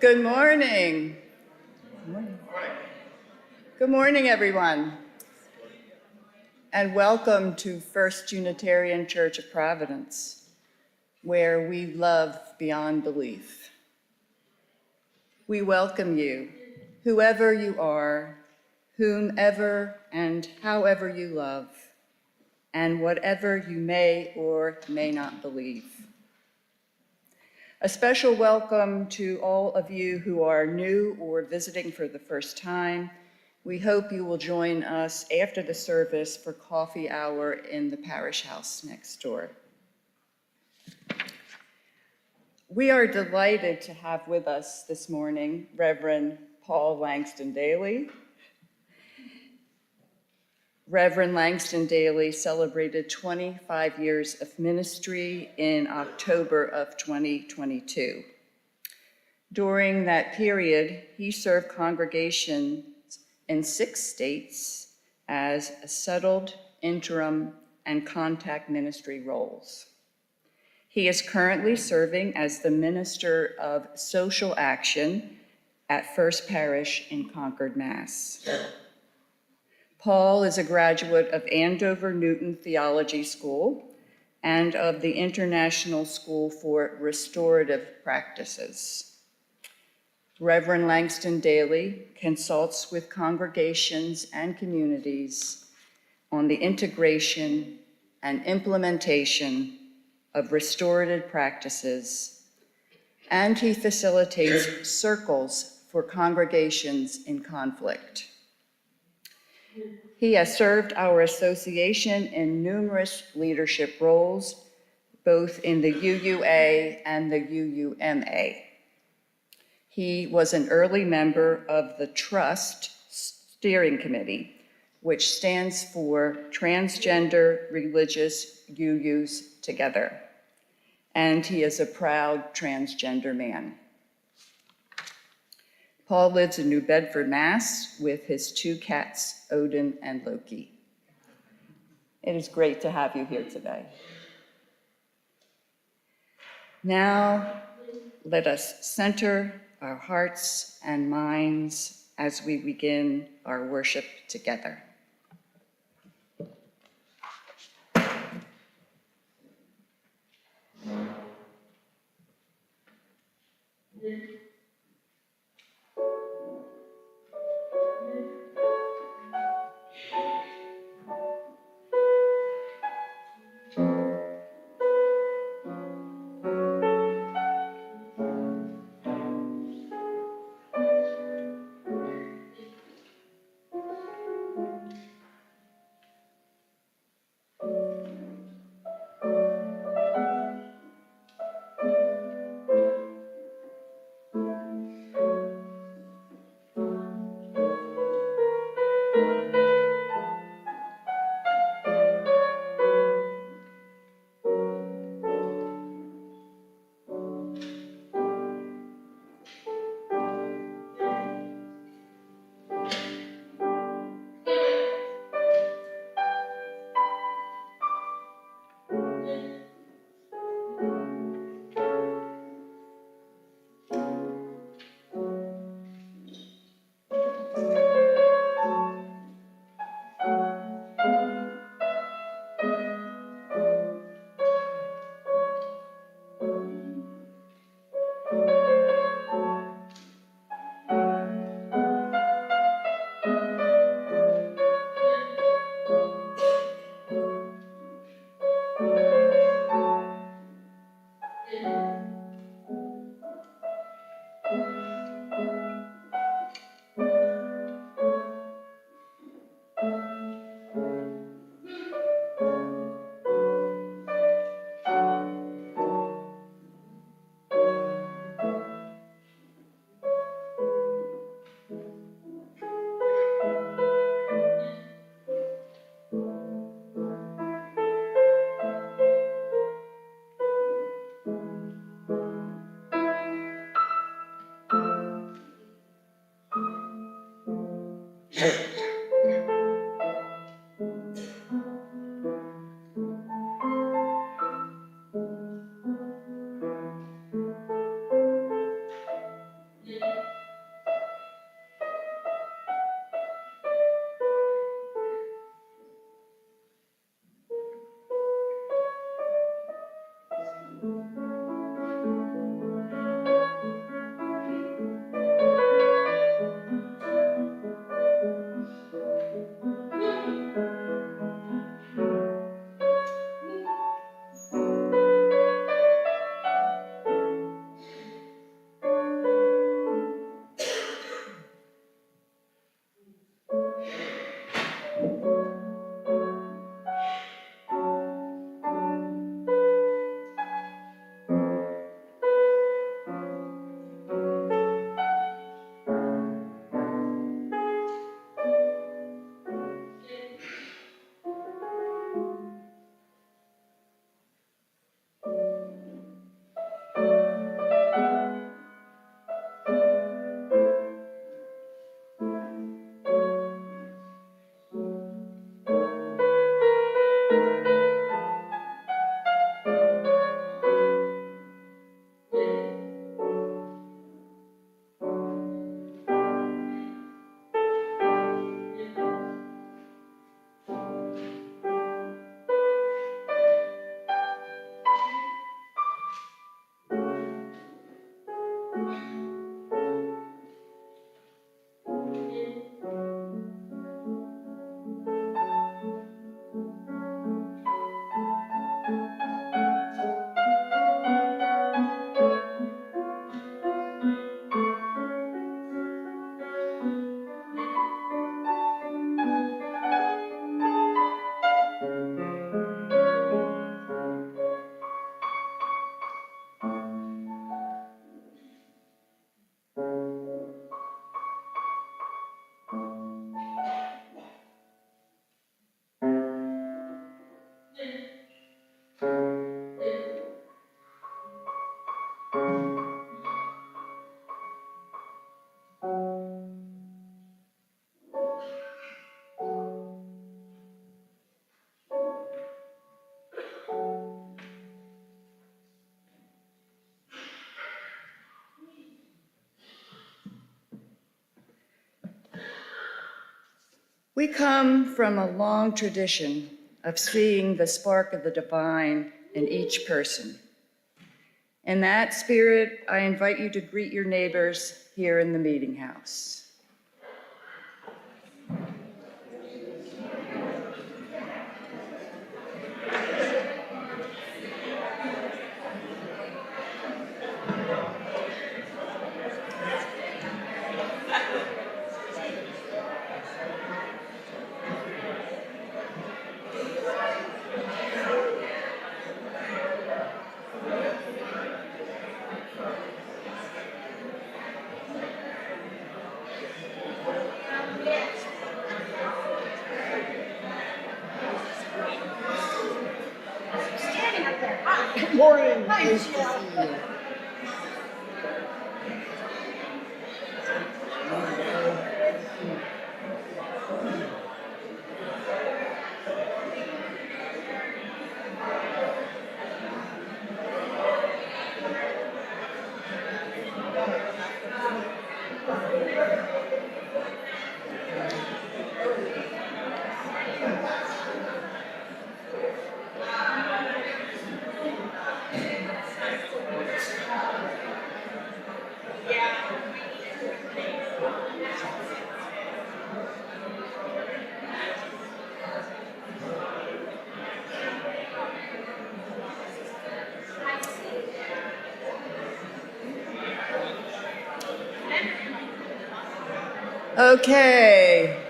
Good morning. Good morning, everyone. And welcome to First Unitarian Church of Providence, where we love beyond belief. We welcome you, whoever you are, whomever and however you love, and whatever you may or may not believe. A special welcome to all of you who are new or visiting for the first time. We hope you will join us after the service for coffee hour in the parish house next door. We are delighted to have with us this morning Reverend Paul Langston Daly. Reverend Langston Daly celebrated 25 years of ministry in October of 2022. During that period, he served congregations in 6 states as settled, interim, and contact ministry roles. He is currently serving as the Minister of Social Action at First Parish in Concord, Mass. Paul is a graduate of Andover Newton Theology School and of the International School for Restorative Practices. Reverend Langston Daly consults with congregations and communities on the integration and implementation of restorative practices, and he facilitates circles for congregations in conflict. He has served our association in numerous leadership roles, both in the UUA and the UUMA. He was an early member of the Trust Steering Committee, which stands for Transgender Religious UUs Together, and he is a proud transgender man. Paul lives in New Bedford, Mass, with his 2 cats, Odin and Loki. It is great to have you here today. Now, let us center our hearts and minds as we begin our worship together. We come from a long tradition of seeing the spark of the divine in each person. In that spirit, I invite you to greet your neighbors here in the meeting house. Good morning. Nice to see you. Okay,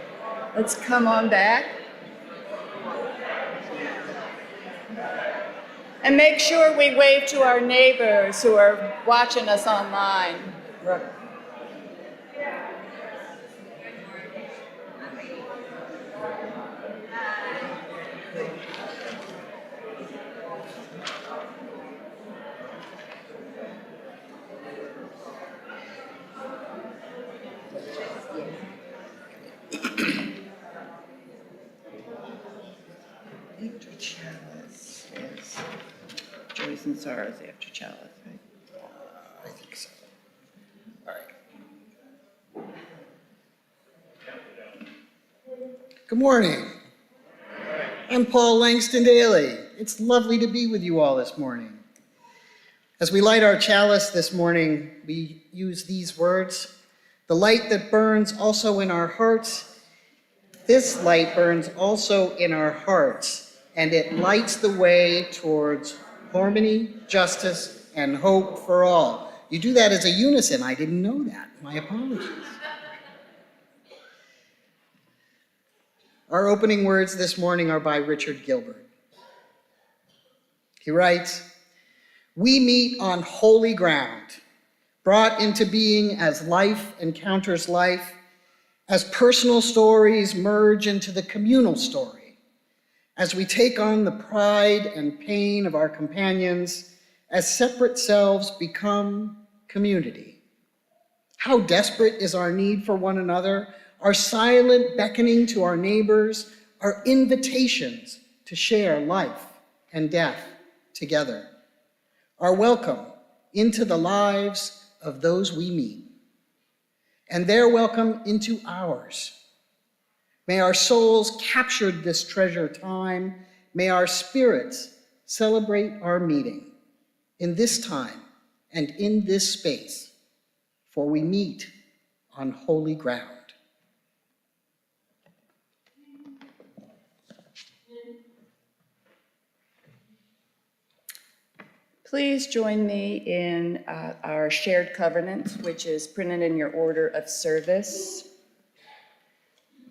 let's come on back. And make sure we wave to our neighbors who are watching us online. After chalice is joys and sorrows after chalice, right? I think so. All right. Good morning. I'm Paul Langston Daly. It's lovely to be with you all this morning. As we light our chalice this morning, we use these words: the light that burns also in our hearts. This light burns also in our hearts, and it lights the way towards harmony, justice, and hope for all. You do that as a unison. I didn't know that. My apologies. Our opening words this morning are by Richard Gilbert. He writes, "We meet on holy ground, brought into being as life encounters life, as personal stories merge into the communal story, as we take on the pride and pain of our companions, as separate selves become community. How desperate is our need for one another, our silent beckoning to our neighbors, our invitations to share life and death together, our welcome into the lives of those we meet, and their welcome into ours. May our souls capture this treasure time. May our spirits celebrate our meeting in this time and in this space, for we meet on holy ground." Please join me in our shared covenant, which is printed in your order of service.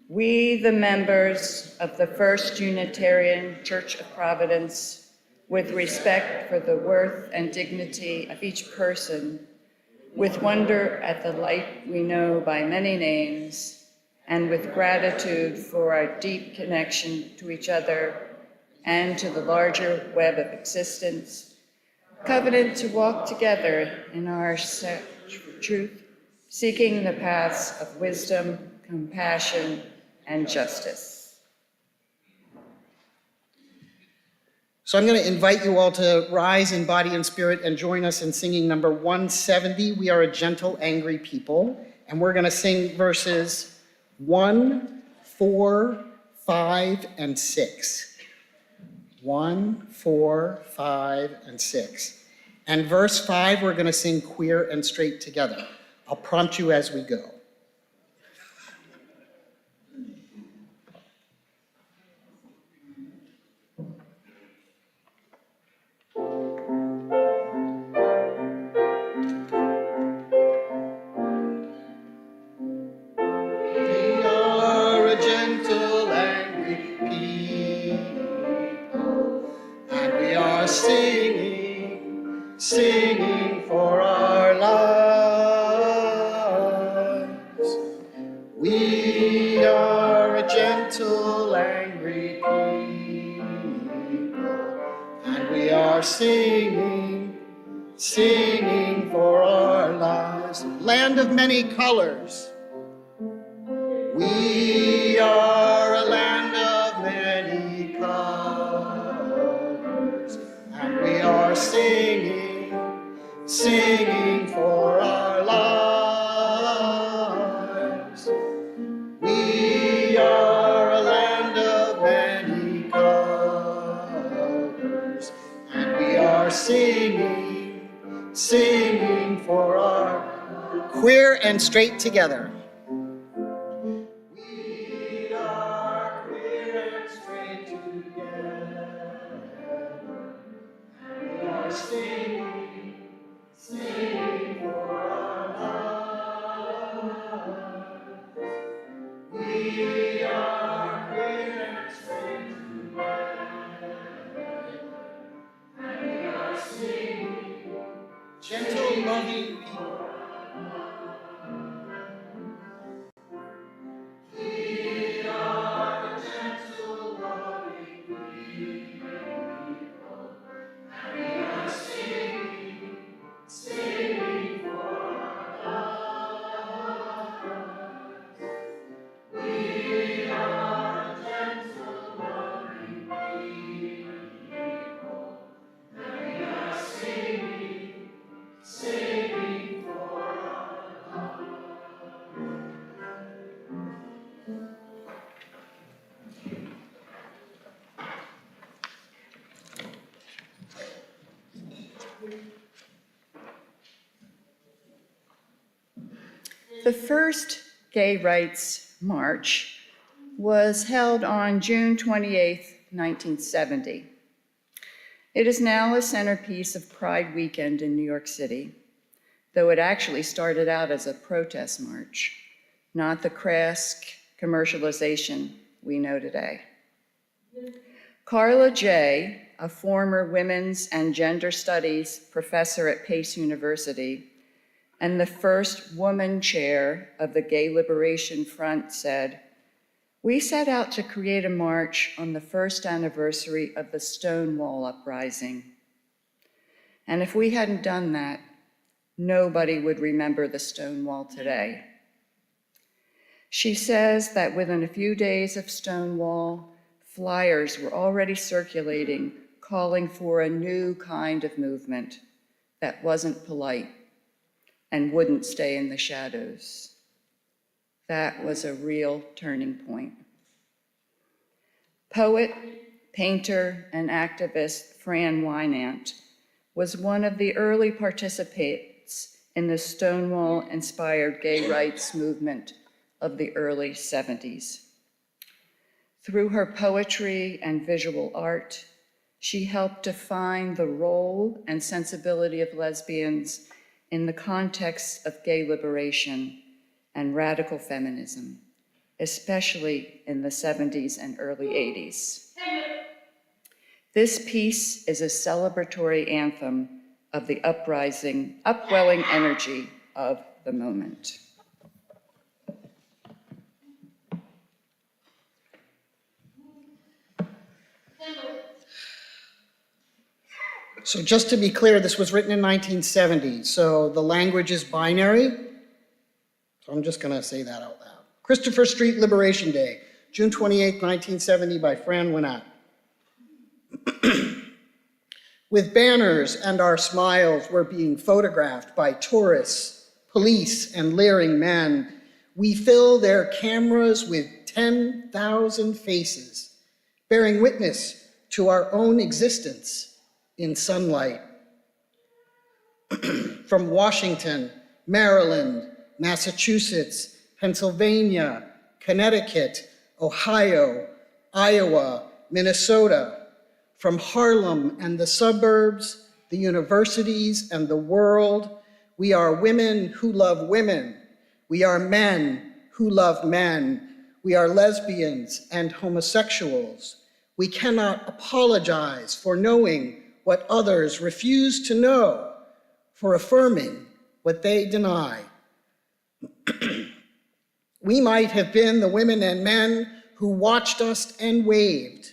We, the members of the First Unitarian Church of Providence, with respect for the worth and dignity of each person, with wonder at the light we know by many names, and with gratitude for our deep connection to each other and to the larger web of existence, covenant to walk together in our search for truth, seeking the paths of wisdom, compassion, and justice. So I'm going to invite you all to rise in body and spirit and join us in singing number 170, "We Are a Gentle, Angry People." And we're going to sing verses 1, 4, 5, and 6. 1, 4, 5, and 6. And verse 5, we're going to sing "Queer and Straight" together. I'll prompt you as we go. We are a gentle, angry people, and we are singing for our lives. We are a gentle, angry people, and we are singing for our lives. Land of many colors. We are a land of many colors, and we are singing for our lives. We are a land of many colors, and we are singing for our queer and straight together. We are queer and straight together, and we are singing for our lives. The first Gay Rights March was held on June 28, 1970. It is now a centerpiece of Pride Weekend in New York City, though it actually started out as a protest march, not the crass commercialization we know today. Carla Jay, a former women's and gender studies professor at Pace University and the first woman chair of the Gay Liberation Front, said, "We set out to create a march on the first anniversary of the Stonewall Uprising. And if we hadn't done that, nobody would remember the Stonewall today." She says that within a few days of Stonewall, flyers were already circulating calling for a new kind of movement that wasn't polite and wouldn't stay in the shadows. That was a real turning point. Poet, painter, and activist Fran Winant was one of the early participants in the Stonewall-inspired gay rights movement of the early 70s. Through her poetry and visual art, she helped define the role and sensibility of lesbians in the context of gay liberation and radical feminism, especially in the 70s and early 80s. This piece is a celebratory anthem of the upwelling energy of the moment. So just to be clear, this was written in 1970, so the language is binary. So I'm just gonna say that out loud. Christopher Street Liberation Day, June 28, 1970, by Fran Winant. With banners and our smiles, we're being photographed by tourists, police, and leering men. We fill their cameras with 10,000 faces, bearing witness to our own existence in sunlight. From Washington, Maryland, Massachusetts, Pennsylvania, Connecticut, Ohio, Iowa, Minnesota, from Harlem and the suburbs, the universities and the world, we are women who love women. We are men who love men. We are lesbians and homosexuals. We cannot apologize for knowing what others refuse to know, for affirming what they deny. We might have been the women and men who watched us and waved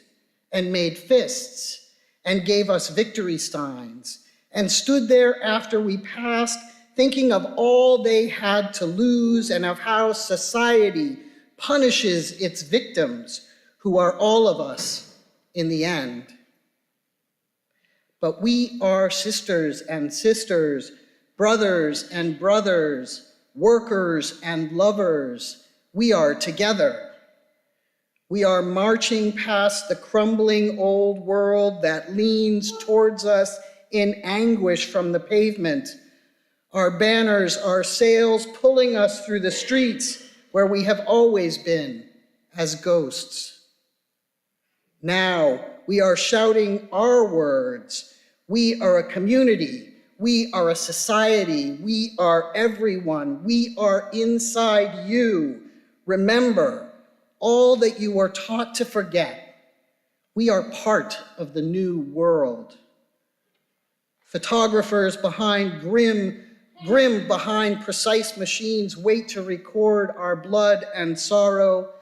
and made fists and gave us victory signs and stood there after we passed, thinking of all they had to lose and of how society punishes its victims, who are all of us in the end. But we are sisters and sisters, brothers and brothers, workers and lovers. We are together. We are marching past the crumbling old world that leans towards us in anguish from the pavement. Our banners, our sails pulling us through the streets where we have always been as ghosts. Now we are shouting our words. We are a community. We are a society. We are everyone. We are inside you. Remember all that you are taught to forget. We are part of the new world. Photographers behind grim behind precise machines wait to record our blood and sorrow,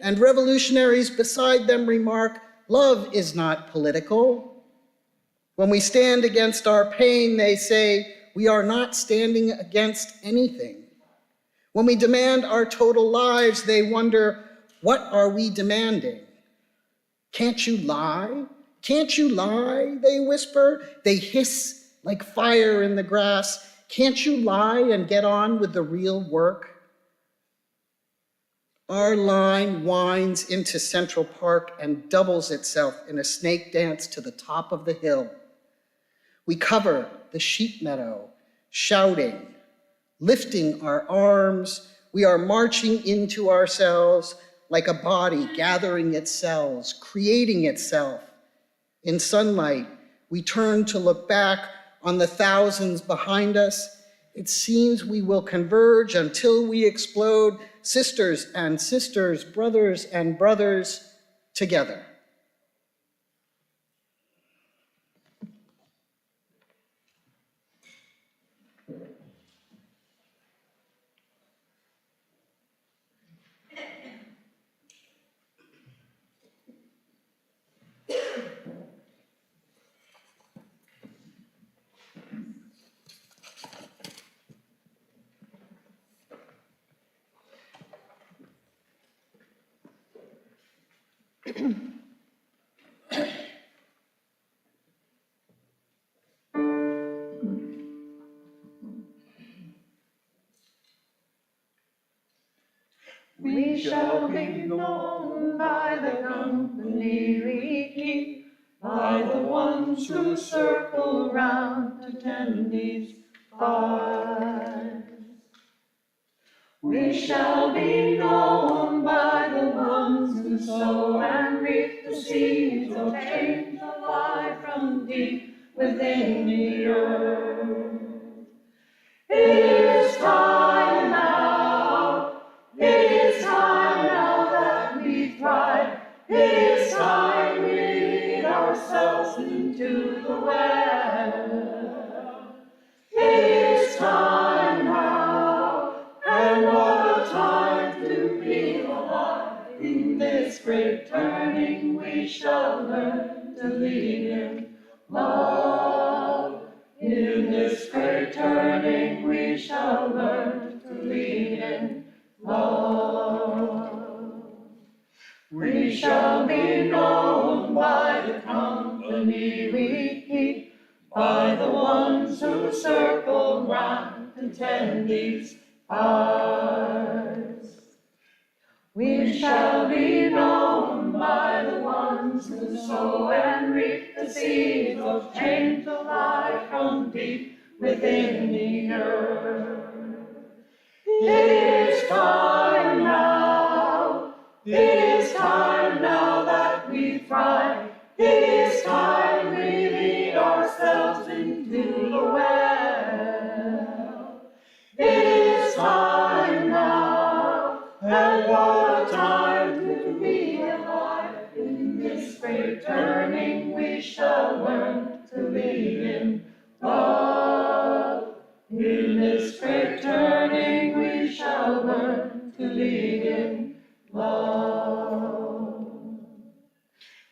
and revolutionaries beside them remark, love is not political. When we stand against our pain, they say, we are not standing against anything. When we demand our total lives, they wonder, what are we demanding? Can't you lie? Can't you lie, they whisper. They hiss like fire in the grass. Can't you lie and get on with the real work? Our line winds into Central Park and doubles itself in a snake dance to the top of the hill. We cover the sheep meadow, shouting, lifting our arms, we are marching into ourselves like a body gathering its cells, creating itself. In sunlight, we turn to look back on the thousands behind us. It seems we will converge until we explode, sisters and sisters, brothers and brothers, together. We shall be known by the company we keep, by the ones who circle round to tend these fires. We shall be known by the ones who sow and reap the seeds of change alive from deep within the earth. It is time now. It is time now that we thrive. It is time we lead ourselves into the well. It is time now, and what a time to be alive. In this great turning we shall learn to lead in love. In this great turning we shall learn to lead in love. We shall be known by the company we keep, by the ones who circle round and tend these fires. We shall be known by the ones who sow and reap the seeds of change alive from deep within the earth. It is time now. It is time now that we thrive. It is time we lead ourselves into the well. It is time now, and what a time to be alive. In this great turning we shall learn to lead in love. In this great turning we shall learn to lead in love.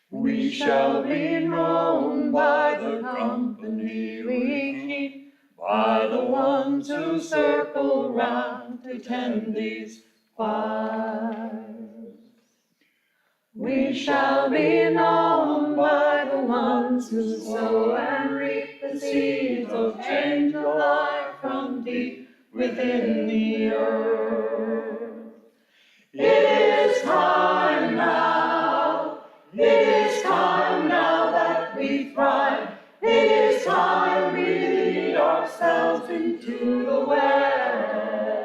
We shall be known by the company we keep, by the ones who circle round to tend these fires. We shall be known by the ones who sow and reap the seeds of change alive from deep within the earth. It is time now. It is time now that we thrive. It is time we lead ourselves into the well.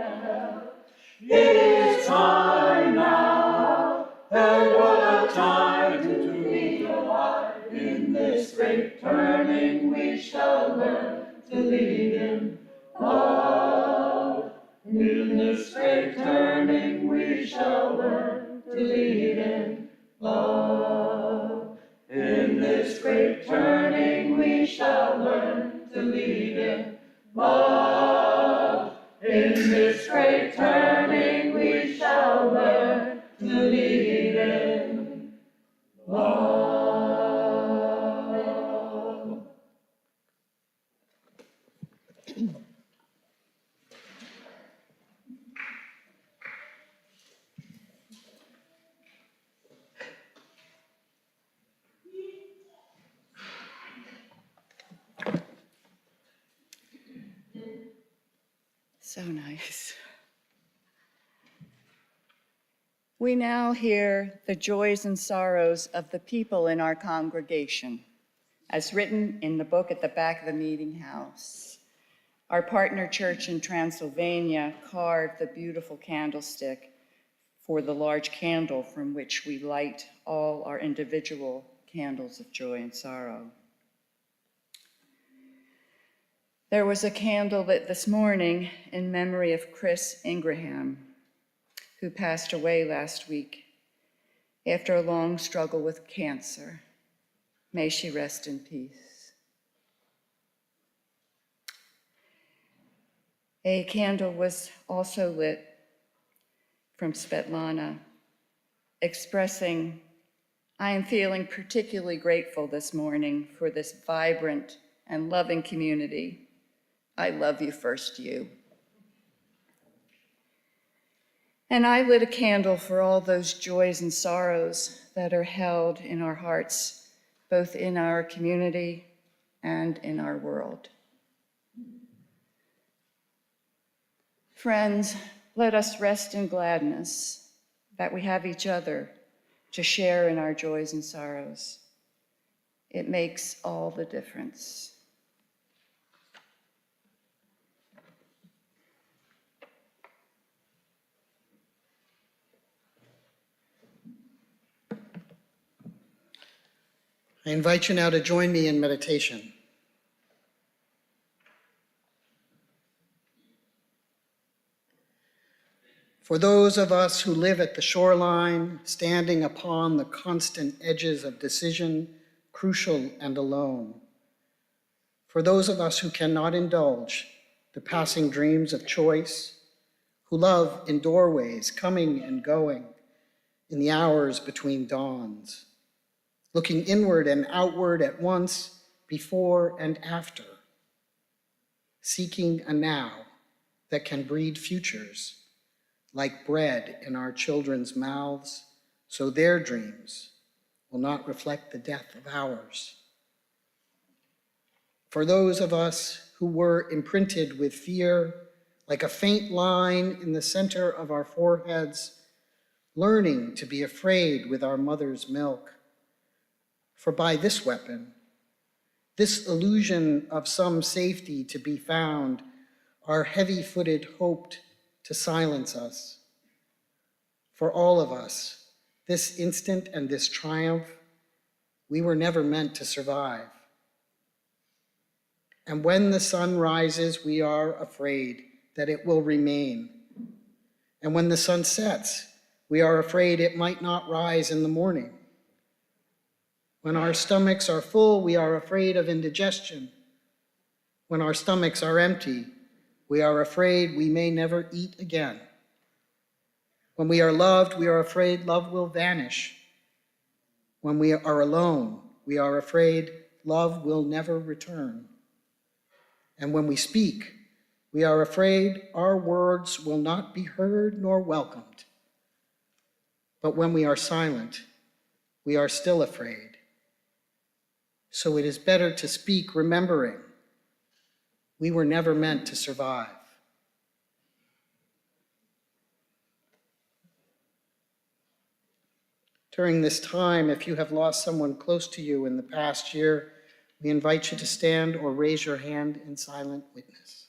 It is time now, and what a time to be alive. In this great turning we shall learn to lead in love. In this great turning we shall learn to lead in love. In this great turning we shall learn to lead in love. In this great turning we shall learn to lead in love. So nice. We now hear the joys and sorrows of the people in our congregation, as written in the book at the back of the meeting house. Our partner church in Transylvania carved the beautiful candlestick for the large candle from which we light all our individual candles of joy and sorrow. There was a candle lit this morning in memory of Chris Ingraham, who passed away last week after a long struggle with cancer. May she rest in peace. A candle was also lit from Svetlana, expressing, I am feeling particularly grateful this morning for this vibrant and loving community. I love you first, you. And I lit a candle for all those joys and sorrows that are held in our hearts, both in our community and in our world. Friends, let us rest in gladness that we have each other to share in our joys and sorrows. It makes all the difference. I invite you now to join me in meditation. For those of us who live at the shoreline, standing upon the constant edges of decision, crucial and alone. For those of us who cannot indulge the passing dreams of choice, who love in doorways, coming and going, in the hours between dawns, looking inward and outward at once, before and after, seeking a now that can breed futures, like bread in our children's mouths, so their dreams will not reflect the death of ours. For those of us who were imprinted with fear, like a faint line in the center of our foreheads, learning to be afraid with our mother's milk. For by this weapon, this illusion of some safety to be found, our heavy-footed hoped to silence us. For all of us, this instant and this triumph, we were never meant to survive. And when the sun rises, we are afraid that it will remain. And when the sun sets, we are afraid it might not rise in the morning. When our stomachs are full, we are afraid of indigestion. When our stomachs are empty, we are afraid we may never eat again. When we are loved, we are afraid love will vanish. When we are alone, we are afraid love will never return. And when we speak, we are afraid our words will not be heard nor welcomed. But when we are silent, we are still afraid. So it is better to speak remembering we were never meant to survive. During this time, if you have lost someone close to you in the past year, we invite you to stand or raise your hand in silent witness.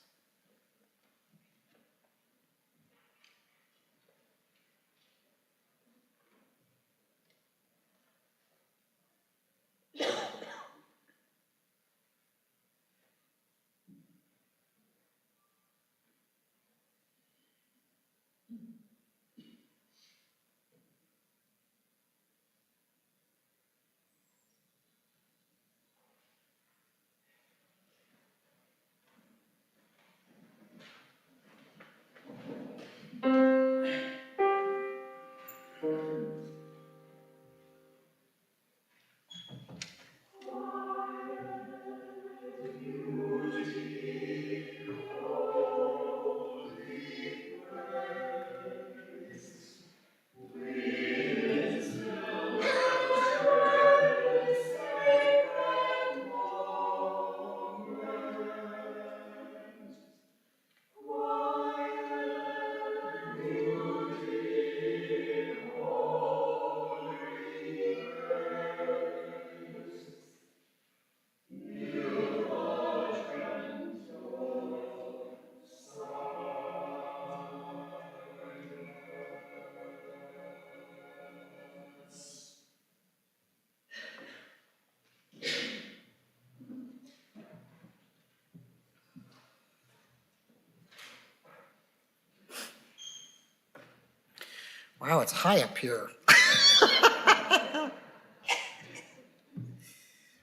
Wow, it's high up here.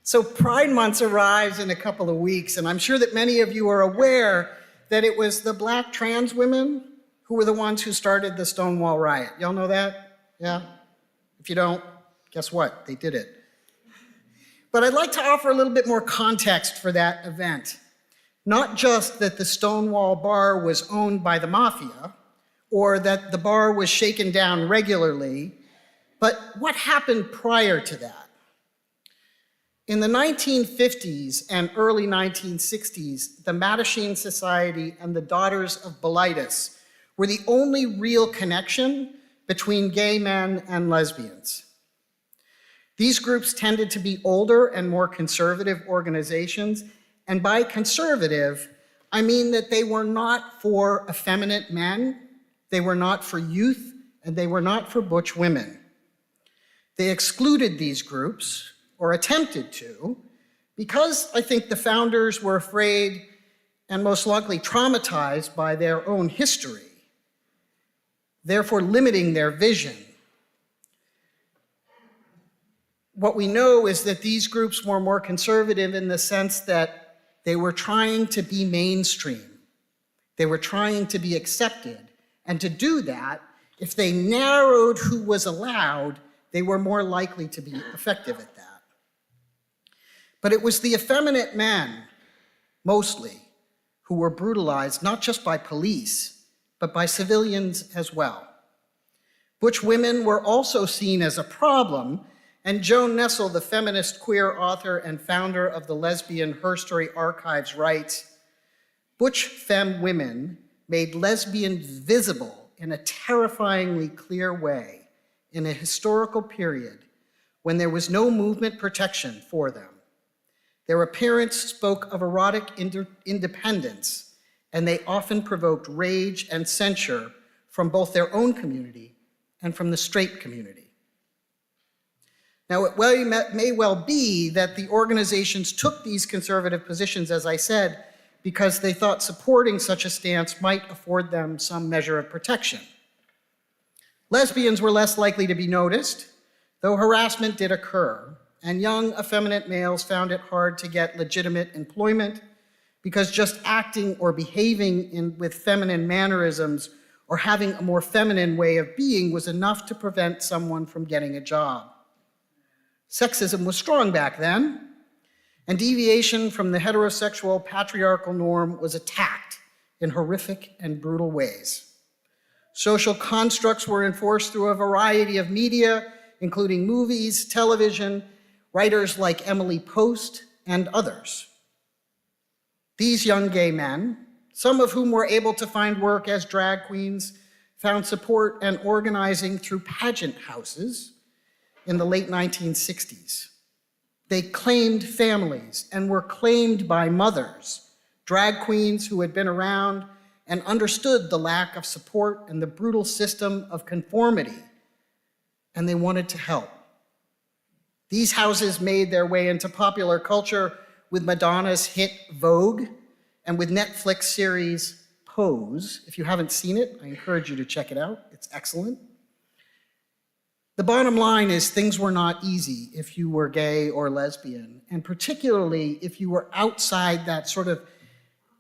So Pride Month arrives in a couple of weeks, and I'm sure that many of you are aware that it was the black trans women who were the ones who started the Stonewall riot. Y'all know that? Yeah? If you don't, guess what? They did it. But I'd like to offer a little bit more context for that event. Not just that the Stonewall bar was owned by the mafia, or that the bar was shaken down regularly, but what happened prior to that? In the 1950s and early 1960s, the Mattachine Society and the Daughters of Bilitis were the only real connection between gay men and lesbians. These groups tended to be older and more conservative organizations, and by conservative, I mean that they were not for effeminate men, they were not for youth, and they were not for butch women. They excluded these groups, or attempted to, because I think the founders were afraid and most likely traumatized by their own history, therefore limiting their vision. What we know is that these groups were more conservative in the sense that they were trying to be mainstream. They were trying to be accepted. And to do that, if they narrowed who was allowed, they were more likely to be effective at that. But it was the effeminate men, mostly, who were brutalized not just by police, but by civilians as well. Butch women were also seen as a problem, and Joan Nessel, the feminist queer author and founder of the lesbian Her Story Archives, writes, "Butch femme women made lesbians visible in a terrifyingly clear way in a historical period when there was no movement protection for them. Their appearance spoke of erotic independence, and they often provoked rage and censure from both their own community and from the straight community." Now, it may well be that the organizations took these conservative positions, as I said, because they thought supporting such a stance might afford them some measure of protection. Lesbians were less likely to be noticed, though harassment did occur, and young effeminate males found it hard to get legitimate employment because just acting or behaving with feminine mannerisms or having a more feminine way of being was enough to prevent someone from getting a job. Sexism was strong back then, and deviation from the heterosexual patriarchal norm was attacked in horrific and brutal ways. Social constructs were enforced through a variety of media, including movies, television, writers like Emily Post, and others. These young gay men, some of whom were able to find work as drag queens, found support and organizing through pageant houses in the late 1960s. They claimed families and were claimed by mothers, drag queens who had been around and understood the lack of support and the brutal system of conformity, and they wanted to help. These houses made their way into popular culture with Madonna's hit Vogue and with Netflix series Pose. If you haven't seen it, I encourage you to check it out. It's excellent. The bottom line is things were not easy if you were gay or lesbian, and particularly if you were outside that sort of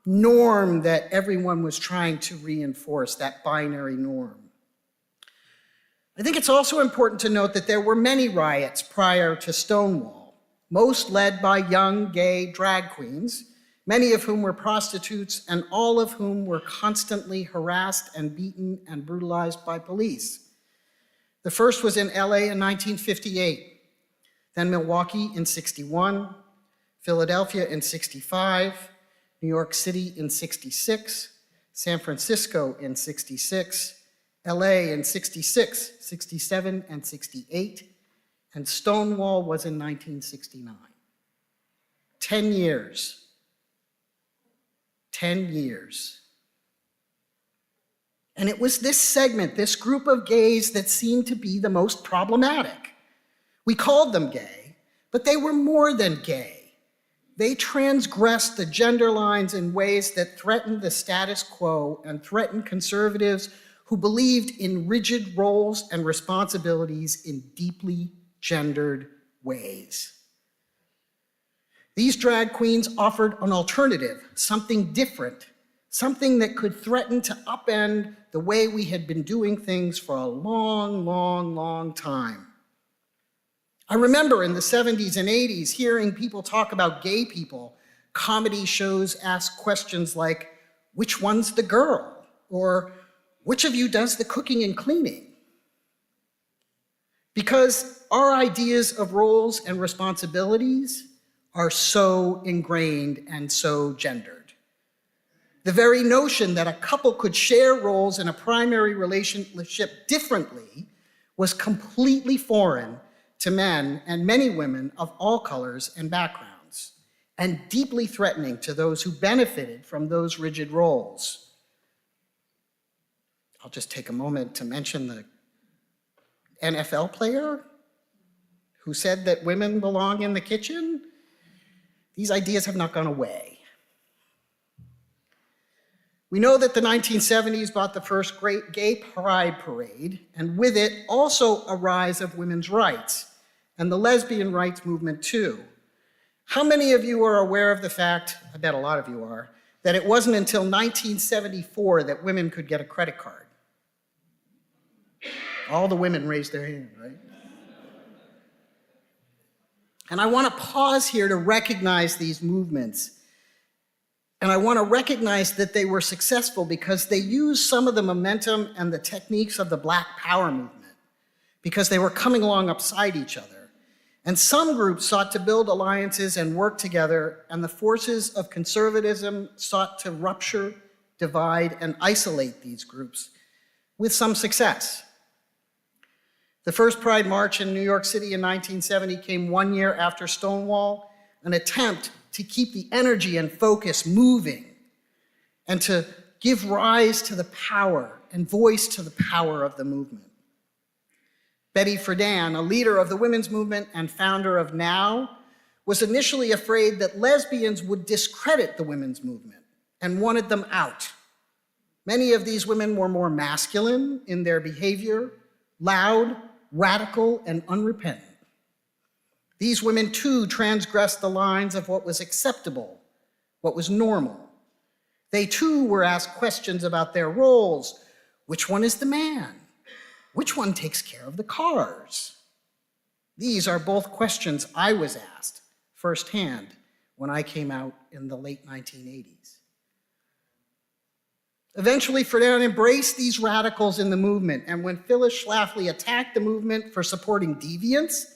norm that everyone was trying to reinforce, that binary norm. I think it's also important to note that there were many riots prior to Stonewall, most led by young gay drag queens, many of whom were prostitutes and all of whom were constantly harassed and beaten and brutalized by police. The first was in LA in 1958, then Milwaukee in 61, Philadelphia in 65, New York City in 66, San Francisco in 66, LA in 66, 67, and 68, and Stonewall was in 1969. 10 years. 10 years. And it was this segment, this group of gays that seemed to be the most problematic. We called them gay, but they were more than gay. They transgressed the gender lines in ways that threatened the status quo and threatened conservatives who believed in rigid roles and responsibilities in deeply gendered ways. These drag queens offered an alternative, something different, something that could threaten to upend the way we had been doing things for a long, long, long time. I remember in the 70s and 80s hearing people talk about gay people. Comedy shows ask questions like, which one's the girl? Or which of you does the cooking and cleaning? Because our ideas of roles and responsibilities are so ingrained and so gendered. The very notion that a couple could share roles in a primary relationship differently was completely foreign to men and many women of all colors and backgrounds, and deeply threatening to those who benefited from those rigid roles. I'll just take a moment to mention the NFL player who said that women belong in the kitchen. These ideas have not gone away. We know that the 1970s brought the first great gay pride parade, and with it also a rise of women's rights, and the lesbian rights movement too. How many of you are aware of the fact, I bet a lot of you are, that it wasn't until 1974 that women could get a credit card? All the women raised their hand, right? And I want to pause here to recognize these movements. And I want to recognize that they were successful because they used some of the momentum and the techniques of the Black Power movement, because they were coming along upside each other. And some groups sought to build alliances and work together, and the forces of conservatism sought to rupture, divide, and isolate these groups, with some success. The first Pride March in New York City in 1970 came 1 year after Stonewall, an attempt to keep the energy and focus moving and to give rise to the power and voice to the power of the movement. Betty Friedan, a leader of the women's movement and founder of NOW, was initially afraid that lesbians would discredit the women's movement and wanted them out. Many of these women were more masculine in their behavior, loud, radical, and unrepentant. These women too transgressed the lines of what was acceptable, what was normal. They too were asked questions about their roles. Which one is the man? Which one takes care of the cars? These are both questions I was asked firsthand when I came out in the late 1980s. Eventually, Friedan embraced these radicals in the movement, and when Phyllis Schlafly attacked the movement for supporting deviance,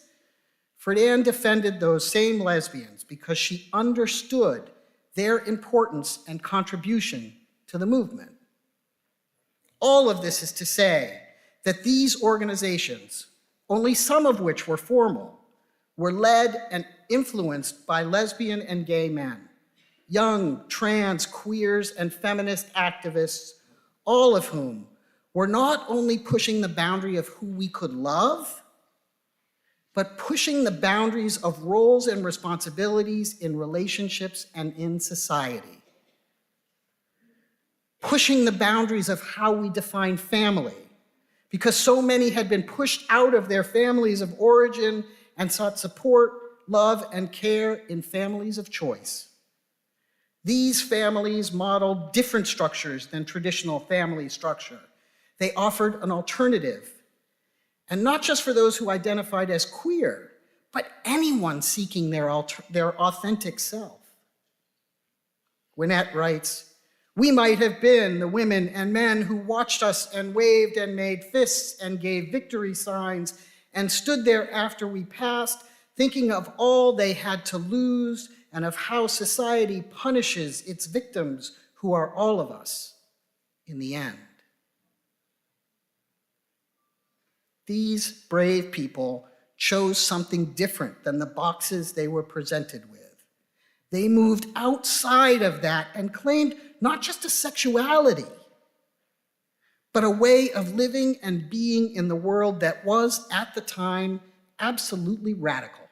Friedan defended those same lesbians because she understood their importance and contribution to the movement. All of this is to say that these organizations, only some of which were formal, were led and influenced by lesbian and gay men, young, trans, queers, and feminist activists, all of whom were not only pushing the boundary of who we could love, but pushing the boundaries of roles and responsibilities in relationships and in society. Pushing the boundaries of how we define family, because so many had been pushed out of their families of origin and sought support, love, and care in families of choice. These families modeled different structures than traditional family structure. They offered an alternative, and not just for those who identified as queer, but anyone seeking their authentic self. Gwinnett writes, "We might have been the women and men who watched us and waved and made fists and gave victory signs and stood there after we passed, thinking of all they had to lose and of how society punishes its victims, who are all of us, in the end." These brave people chose something different than the boxes they were presented with. They moved outside of that and claimed not just a sexuality, but a way of living and being in the world that was, at the time, absolutely radical.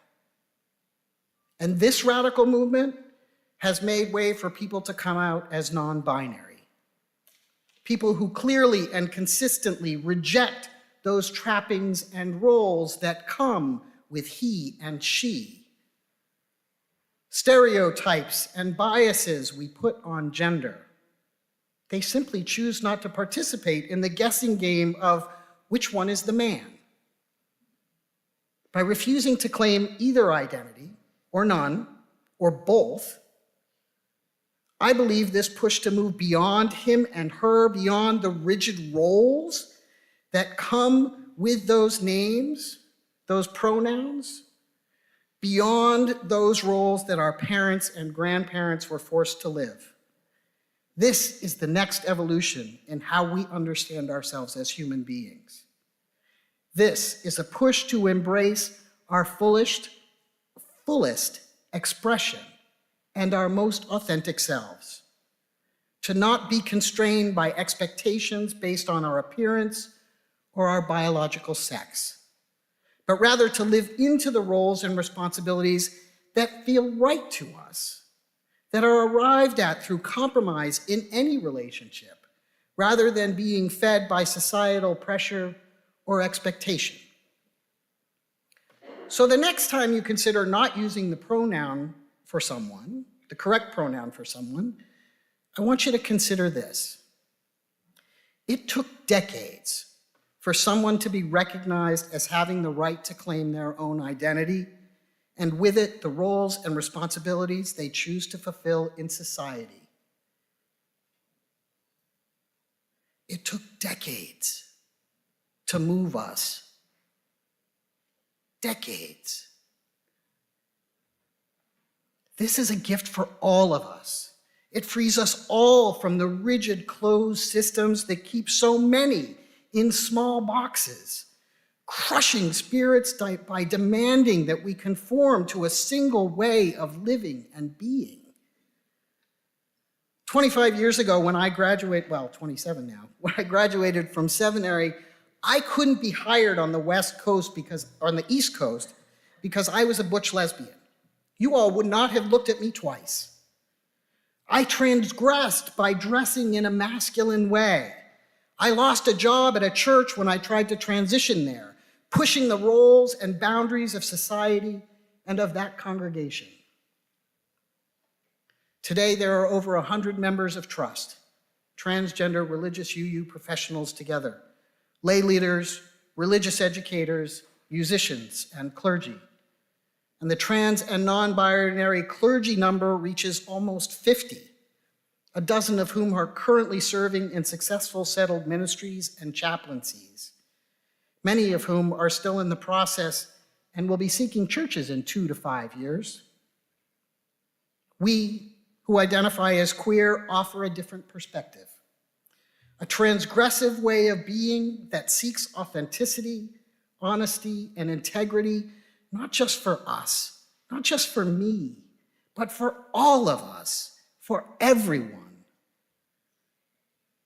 And this radical movement has made way for people to come out as non-binary. people who clearly and consistently reject those trappings and roles that come with he and she. Stereotypes and biases we put on gender. They simply choose not to participate in the guessing game of which one is the man. By refusing to claim either identity, or none, or both, I believe this push to move beyond him and her, beyond the rigid roles that come with those names, those pronouns, beyond those roles that our parents and grandparents were forced to live. This is the next evolution in how we understand ourselves as human beings. This is a push to embrace our fullest expression and our most authentic selves, to not be constrained by expectations based on our appearance or our biological sex, but rather to live into the roles and responsibilities that feel right to us, that are arrived at through compromise in any relationship, rather than being fed by societal pressure or expectation. So the next time you consider not using the pronoun for someone, the correct pronoun for someone, I want you to consider this. It took decades for someone to be recognized as having the right to claim their own identity, and with it, the roles and responsibilities they choose to fulfill in society. It took decades to move us. Decades. This is a gift for all of us. It frees us all from the rigid, closed systems that keep so many in small boxes, crushing spirits by demanding that we conform to a single way of living and being. 25 years ago when I graduated, well, 27 now, when I graduated from seminary, I couldn't be hired on the West Coast on the East Coast because I was a butch lesbian. You all would not have looked at me twice. I transgressed by dressing in a masculine way. I lost a job at a church when I tried to transition there, pushing the roles and boundaries of society and of that congregation. Today, there are over 100 members of Trust, transgender religious UU professionals together, lay leaders, religious educators, musicians, and clergy. And the trans and non-binary clergy number reaches almost 50, a dozen of whom are currently serving in successful settled ministries and chaplaincies, many of whom are still in the process and will be seeking churches in 2 to 5 years. We, who identify as queer, offer a different perspective, a transgressive way of being that seeks authenticity, honesty, and integrity, not just for us, not just for me, but for all of us, for everyone.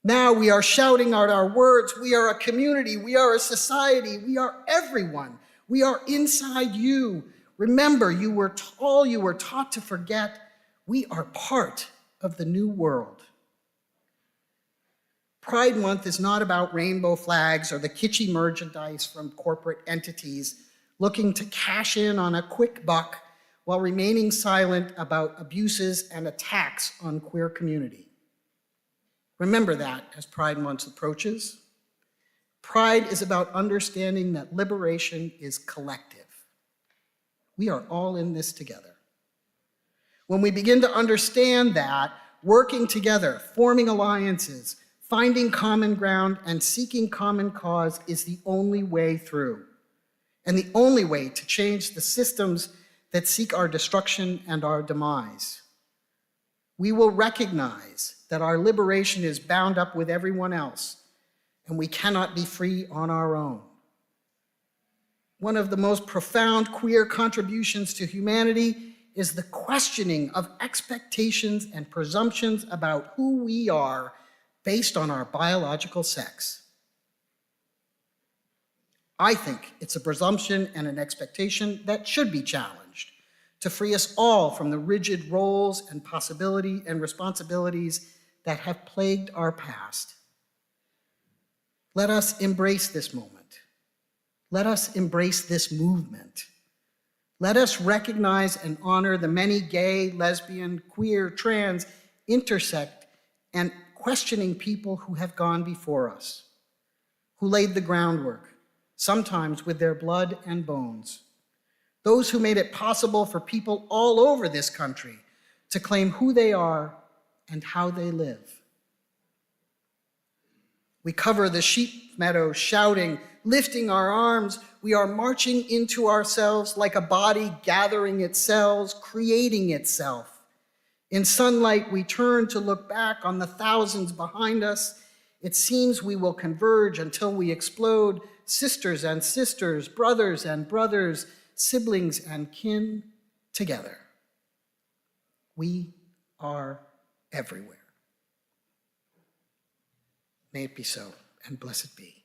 Now we are shouting out our words. We are a community. We are a society. We are everyone. We are inside you. Remember, you were taught to forget. We are part of the new world. Pride Month is not about rainbow flags or the kitschy merchandise from corporate entities looking to cash in on a quick buck while remaining silent about abuses and attacks on queer community. Remember that as Pride Month approaches. Pride is about understanding that liberation is collective. We are all in this together. When we begin to understand that, working together, forming alliances, finding common ground, and seeking common cause is the only way through, and the only way to change the systems that seek our destruction and our demise. We will recognize that our liberation is bound up with everyone else, and we cannot be free on our own. One of the most profound queer contributions to humanity is the questioning of expectations and presumptions about who we are based on our biological sex. I think it's a presumption and an expectation that should be challenged to free us all from the rigid roles and possibility and responsibilities that have plagued our past. Let us embrace this moment. Let us embrace this movement. Let us recognize and honor the many gay, lesbian, queer, trans, intersect, and questioning people who have gone before us, who laid the groundwork, sometimes with their blood and bones. Those who made it possible for people all over this country to claim who they are and how they live. We cover the sheep meadow shouting, lifting our arms. We are marching into ourselves like a body gathering its cells, creating itself. In sunlight, we turn to look back on the thousands behind us. It seems we will converge until we explode, sisters and sisters, brothers and brothers, siblings and kin, together. We are everywhere. May it be so, and blessed be.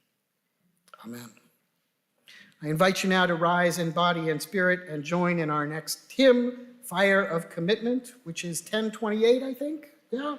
Amen. I invite you now to rise in body and spirit and join in our next hymn, Fire of Commitment, which is 1028, I think. Yeah.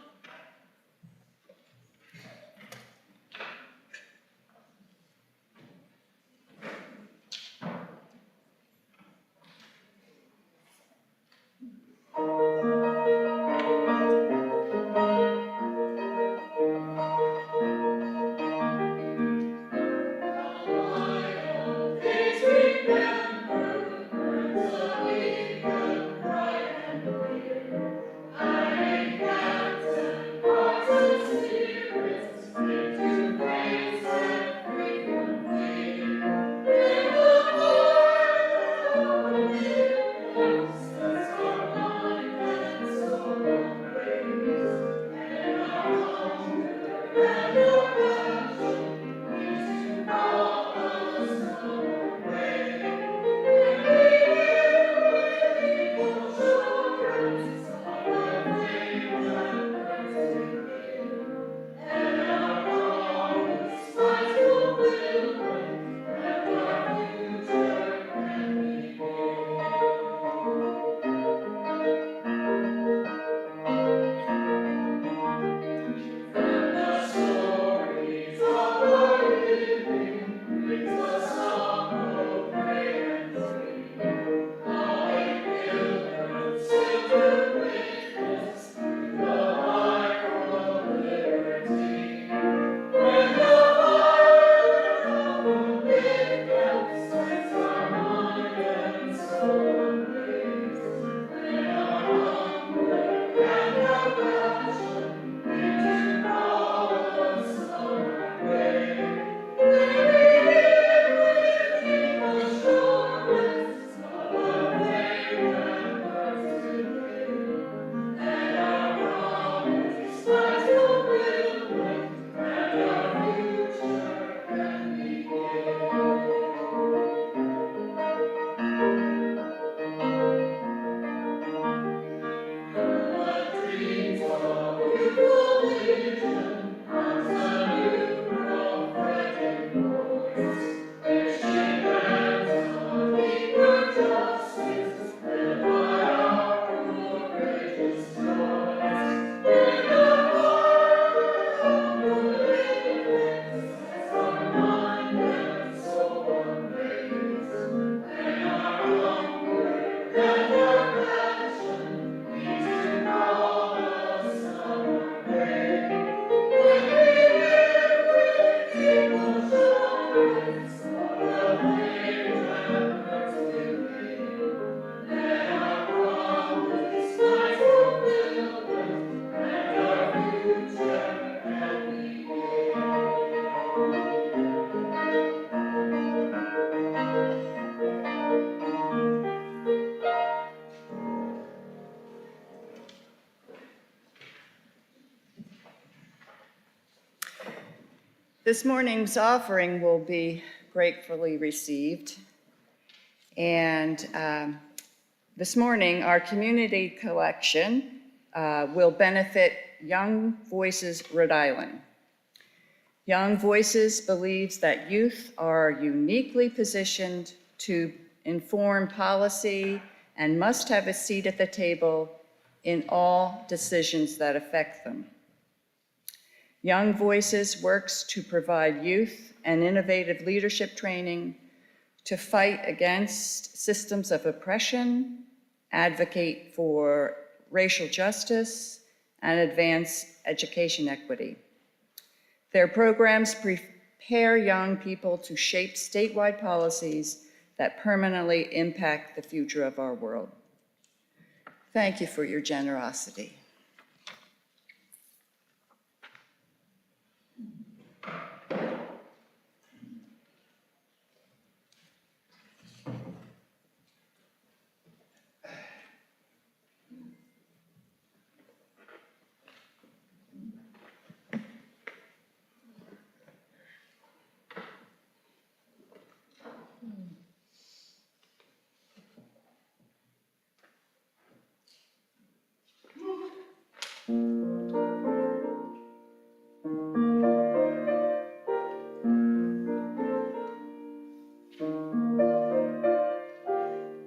This morning's offering will be gratefully received. And this morning, our community collection will benefit Young Voices Rhode Island. Young Voices believes that youth are uniquely positioned to inform policy and must have a seat at the table in all decisions that affect them. Young Voices works to provide youth and innovative leadership training to fight against systems of oppression, advocate for racial justice, and advance education equity. Their programs prepare young people to shape statewide policies that permanently impact the future of our world. Thank you for your generosity.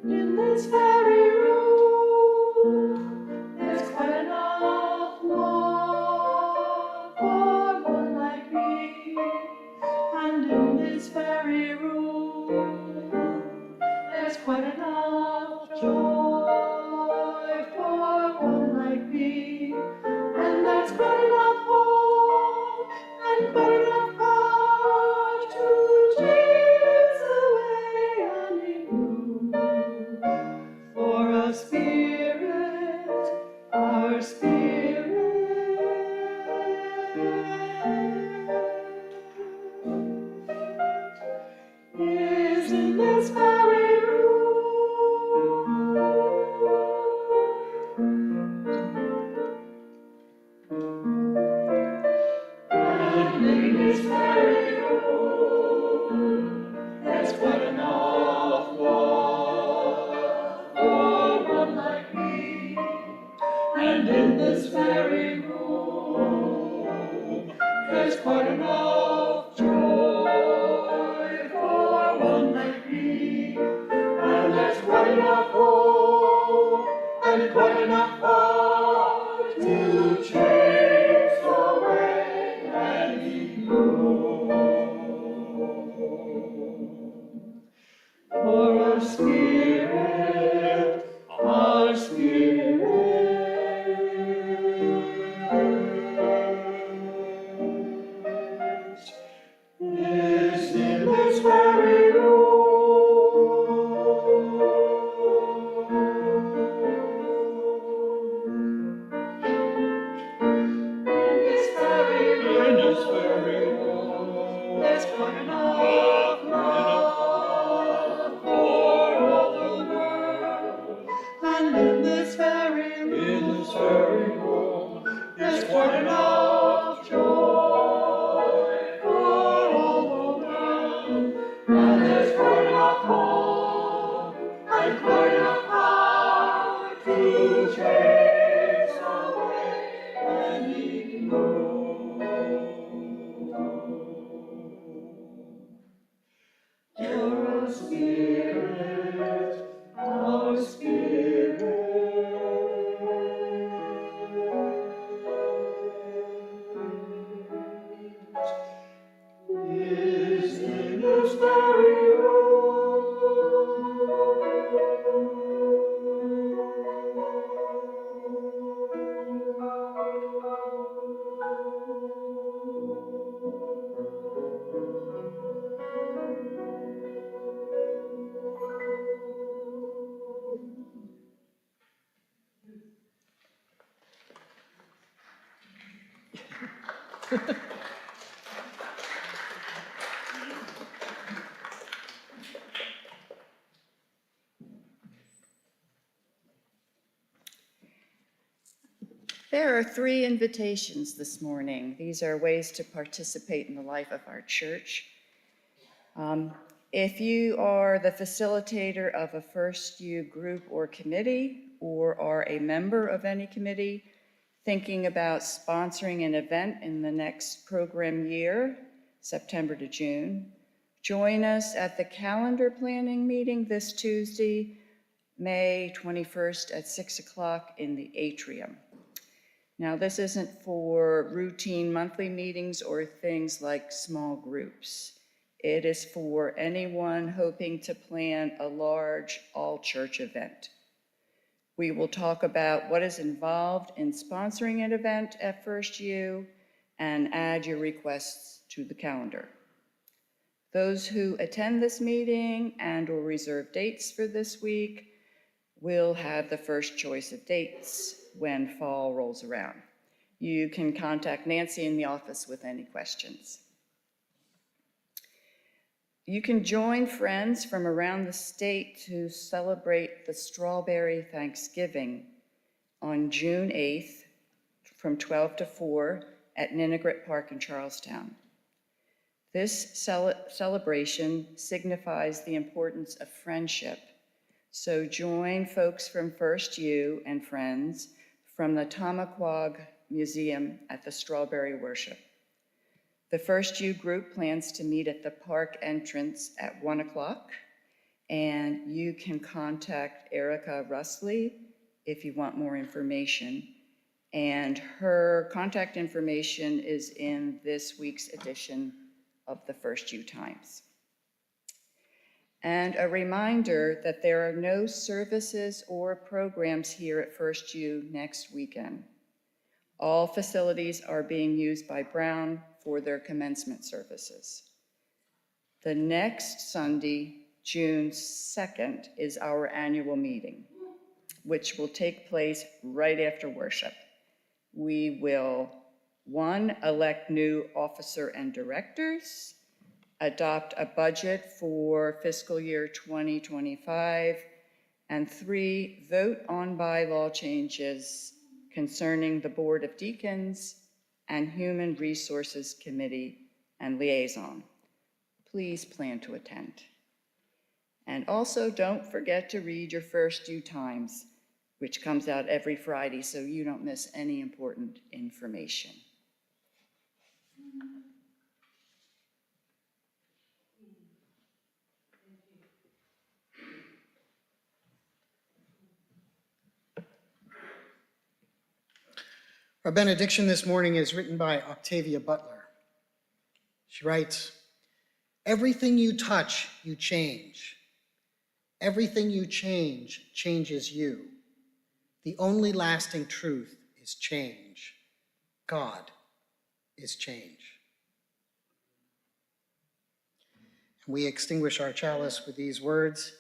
In this very room, there's quite enough love for one like me. And in this very room, there's quite enough joy for one like me. And there's quite enough hope and quite enough power to chase away any gloom. For our spirit is in this very room. And in this very room, there's quite enough love for one like me. And in this very room, there's quite enough joy for one like me. And there's quite enough hope and quite enough power to chase away any gloom. For our spirit is in this very room. In this very room, there's quite enough love for all the world. And in this very room, there's quite enough joy for all the world. And there's quite enough hope and quite enough power to chase away any gloom. For our spirit is in this very There are 3 invitations this morning. These are ways to participate in the life of our church. If you are the facilitator of a First U group or committee, or are a member of any committee thinking about sponsoring an event in the next program year, September to June, join us at the calendar planning meeting this Tuesday, May 21st at 6 o'clock in the atrium. Now, this isn't for routine monthly meetings or things like small groups. It is for anyone hoping to plan a large all-church event. We will talk about what is involved in sponsoring an event at First U and add your requests to the calendar. Those who attend this meeting and or reserve dates for this week will have the first choice of dates when fall rolls around. You can contact Nancy in the office with any questions. You can join friends from around the state to celebrate the Strawberry Thanksgiving on June 8th from 12 to 4 at Ninigret Park in Charlestown. This celebration signifies the importance of friendship. So join folks from First U and friends from the Tamaquag Museum at the Strawberry Worship. The First U group plans to meet at the park entrance at 1 o'clock, and you can contact Erica Russley if you want more information. And her contact information is in this week's edition of the First U Times. And a reminder that there are no services or programs here at First U next weekend. All facilities are being used by Brown for their commencement services. The next Sunday, June 2nd, is our annual meeting, which will take place right after worship. We will, 1, elect new officer and directors, adopt a budget for fiscal year 2025, and 3, vote on bylaw changes concerning the Board of Deacons and Human Resources Committee and Liaison. Please plan to attend. And also don't forget to read your First U Times, which comes out every Friday so you don't miss any important information. Our benediction this morning is written by Octavia Butler. She writes, "Everything you touch, you change. Everything you change changes you. The only lasting truth is change. God is change." And we extinguish our chalice with these words.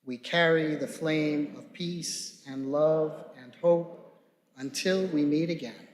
We carry the flame of peace and love and hope until we meet again.